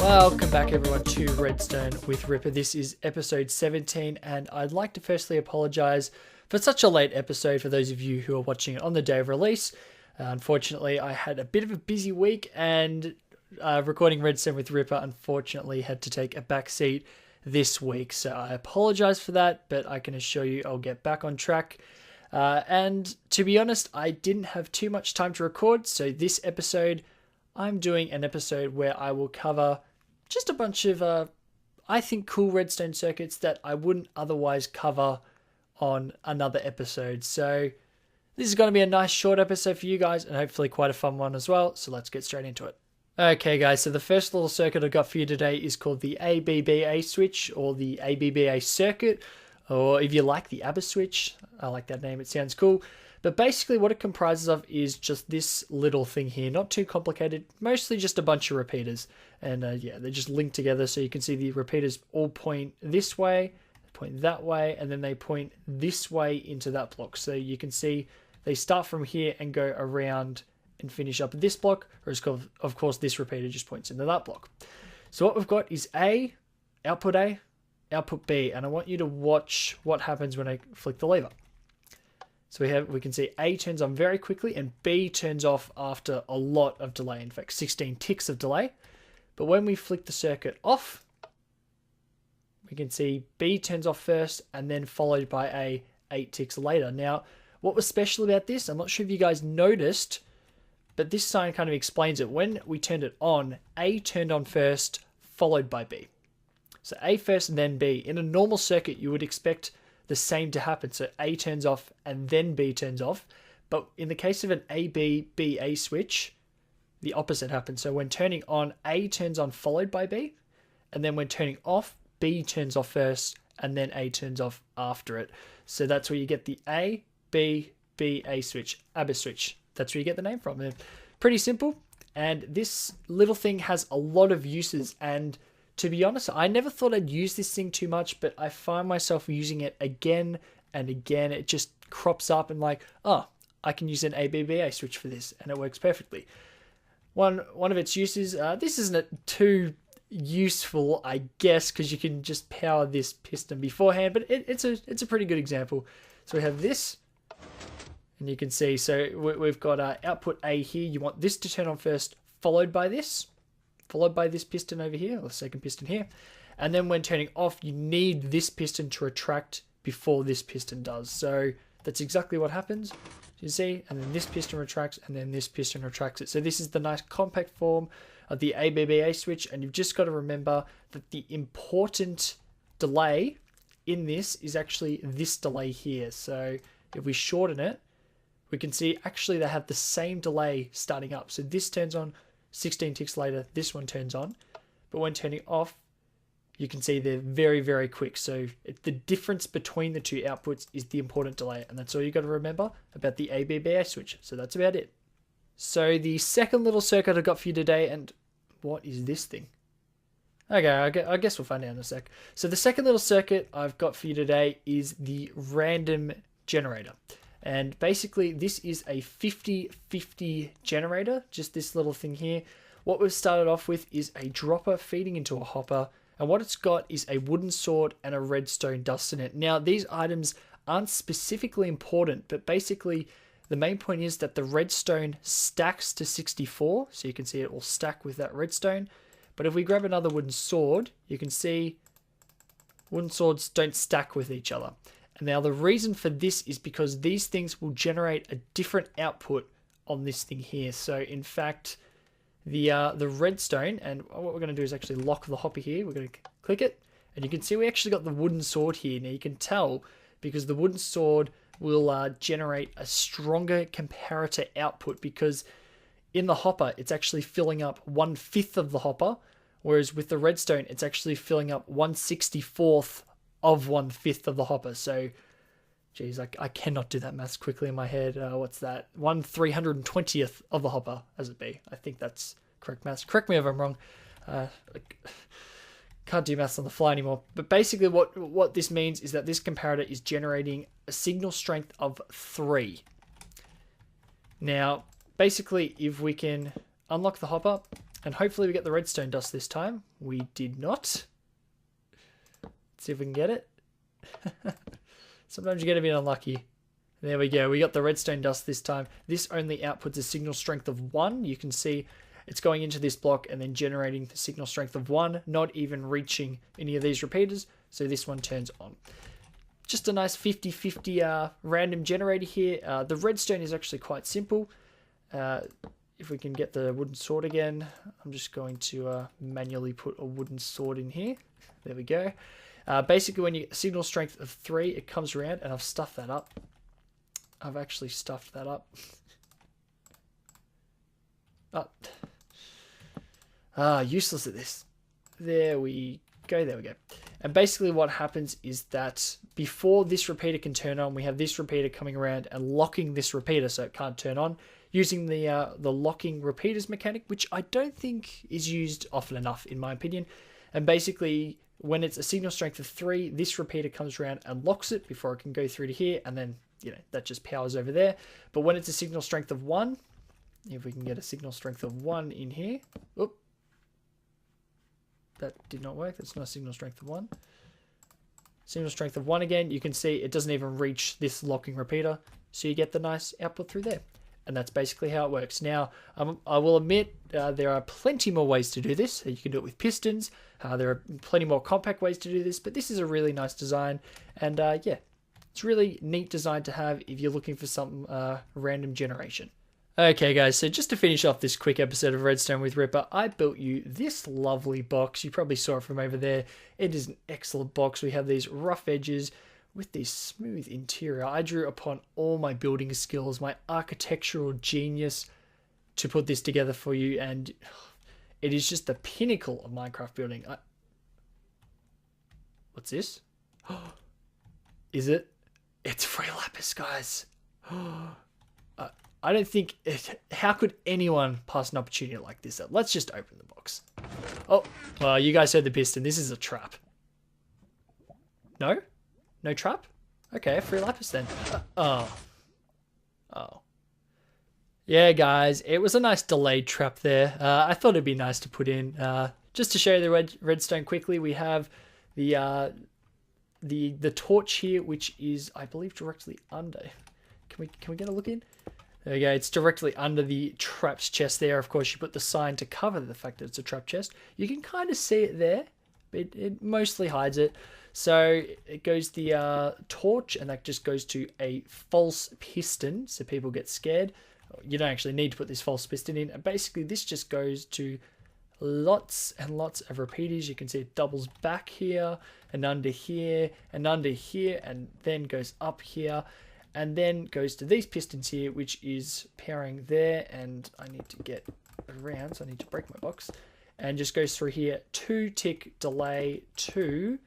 Welcome back everyone to Redstone with Ripper. This is episode 17 and I'd like to firstly apologise for such a late episode for those of you who are watching it on the day of release. Unfortunately, I had a bit of a busy week and recording Redstone with Ripper unfortunately had to take a back seat this week. So I apologise for that, but I can assure you I'll get back on track. And to be honest, I didn't have too much time to record, so this episode I'm doing an episode where I will cover just a bunch of, I think, cool redstone circuits that I wouldn't otherwise cover on another episode. So this is going to be a nice short episode for you guys and hopefully quite a fun one as well. So let's get straight into it. Okay guys, so the first little circuit I got for you today is called the ABBA switch or the ABBA circuit, or if you like the ABBA switch. I like that name, it sounds cool. But basically what it comprises of is just this little thing here, not too complicated, mostly just a bunch of repeaters. And yeah, they're just linked together so you can see the repeaters all point this way, they point that way, and then they point this way into that block. So you can see they start from here and go around and finish up at this block, or of course this repeater just points into that block. So what we've got is A, output B, and I want you to watch what happens when I flick the lever. So we can see A turns on very quickly and B turns off after a lot of delay, in fact 16 ticks of delay. But when we flick the circuit off, we can see B turns off first and then followed by A 8 ticks later. Now, what was special about this, I'm not sure if you guys noticed, but this sign kind of explains it. When we turned it on, A turned on first, followed by B. So A first and then B. In a normal circuit, you would expect the same to happen. So A turns off and then B turns off. But in the case of an ABBA switch, the opposite happens. So when turning on, A turns on followed by B. And then when turning off, B turns off first and then A turns off after it. So that's where you get the ABBA switch, ABBA switch. That's where you get the name from. They're pretty simple. And this little thing has a lot of uses. And to be honest, I never thought I'd use this thing too much, but I find myself using it again and again. It just crops up and like, oh, I can use an ABBA switch for this, and it works perfectly. One of its uses, this isn't too useful, I guess, because you can just power this piston beforehand, but it's a pretty good example. So we have this, and you can see, so we've got output A here. You want this to turn on first, followed by this piston over here, or the second piston here. And then when turning off, you need this piston to retract before this piston does. So that's exactly what happens, you see, and then this piston retracts, and then this piston retracts it. So this is the nice compact form of the ABBA switch, and you've just got to remember that the important delay in this is actually this delay here. So if we shorten it, we can see actually they have the same delay starting up. So this turns on 16 ticks later, this one turns on, but when turning off, you can see they're very, very quick. So the difference between the two outputs is the important delay, and that's all you got to remember about the ABBA switch. So that's about it. So the second little circuit I got for you today, and what is this thing? Okay, I guess we'll find out in a sec. So the second little circuit I've got for you today is the random generator. And basically this is a 50-50 generator, just this little thing here. What we've started off with is a dropper feeding into a hopper, and what it's got is a wooden sword and a redstone dust in it. Now these items aren't specifically important, but basically the main point is that the redstone stacks to 64, so you can see it will stack with that redstone. But if we grab another wooden sword, you can see wooden swords don't stack with each other. And now the reason for this is because these things will generate a different output on this thing here. So in fact, the redstone, and what we're going to do is actually lock the hopper here. We're going to click it, and you can see we actually got the wooden sword here. Now you can tell because the wooden sword will generate a stronger comparator output, because in the hopper it's actually filling up 1/5 of the hopper, whereas with the redstone it's actually filling up 1/64th of 1/5 of the hopper. So geez, I cannot do that maths quickly in my head. What's that? 1/320th of the hopper, as it be. I think that's correct maths. Correct me if I'm wrong. Can't do maths on the fly anymore. But basically what this means is that this comparator is generating a signal strength of 3. Now, basically, if we can unlock the hopper And hopefully we get the redstone dust this time. We did not. Let's see if we can get it. Sometimes you get a bit unlucky. There we go. We got the redstone dust this time. This only outputs a signal strength of 1. You can see it's going into this block and then generating the signal strength of 1, not even reaching any of these repeaters. So this one turns on. Just a nice 50-50 random generator here. The redstone is actually quite simple. If we can get the wooden sword again, I'm just going to manually put a wooden sword in here. There we go. Basically, when you get signal strength of 3, it comes around, and I've stuffed that up. I've actually stuffed that up. Useless at this. There we go. There we go. And basically what happens is that before this repeater can turn on, we have this repeater coming around and locking this repeater so it can't turn on, using the locking repeaters mechanic, which I don't think is used often enough in my opinion. And basically when it's a signal strength of 3, this repeater comes around and locks it before it can go through to here, and then that just powers over there. But when it's a signal strength of 1, if we can get a signal strength of 1 in here, oop, that did not work. That's not a signal strength of 1. Signal strength of 1 again. You can see it doesn't even reach this locking repeater. So you get the nice output through there. And that's basically how it works. Now, I will admit there are plenty more ways to do this. You can do it with pistons. There are plenty more compact ways to do this. But this is a really nice design. And yeah, it's really neat design to have if you're looking for some random generation. Okay guys, so just to finish off this quick episode of Redstone with Ripper, I built you this lovely box. You probably saw it from over there. It is an excellent box. We have these rough edges with this smooth interior. I drew upon all my building skills, my architectural genius to put this together for you, and it is just the pinnacle of Minecraft building. What's this? Is it? It's free lapis, guys. I don't think... How could anyone pass an opportunity like this up? Let's just open the box. Oh, well, you guys heard the piston. This is a trap. No? No trap? Okay, free lapis then. Oh. Yeah, guys, it was a nice delayed trap there. I thought it'd be nice to put in. Just to show you the redstone quickly, we have the torch here, which is, I believe, directly under. Can we get a look in? There we go. It's directly under the trapped chest there. Of course, you put the sign to cover the fact that it's a trapped chest. You can kind of see it there, but it mostly hides it. So it goes the torch, and that just goes to a false piston, so people get scared. You don't actually need to put this false piston in. And basically, this just goes to lots and lots of repeaters. You can see it doubles back here, and under here, and under here, and then goes up here. And then goes to these pistons here, which is powering there. And I need to get around, so I need to break my box. And just goes through here, 2-tick delay to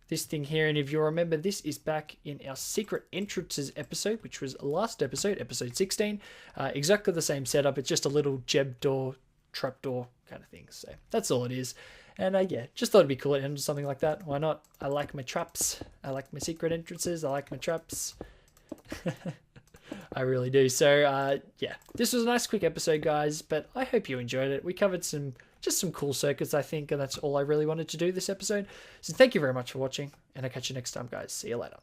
this thing here. And if you remember, this is back in our secret entrances episode, which was last episode, episode 16. Exactly the same setup. It's just a little jeb door, trap door kind of thing. So that's all it is. And yeah, just thought it'd be cool to end something like that. Why not? I like my traps. I like my secret entrances. I like my traps. I really do. So yeah, this was a nice quick episode, guys, but I hope you enjoyed it. We covered just some cool circuits, I think, and that's all I really wanted to do this episode. So thank you very much for watching, and I'll catch you next time, guys. See you later.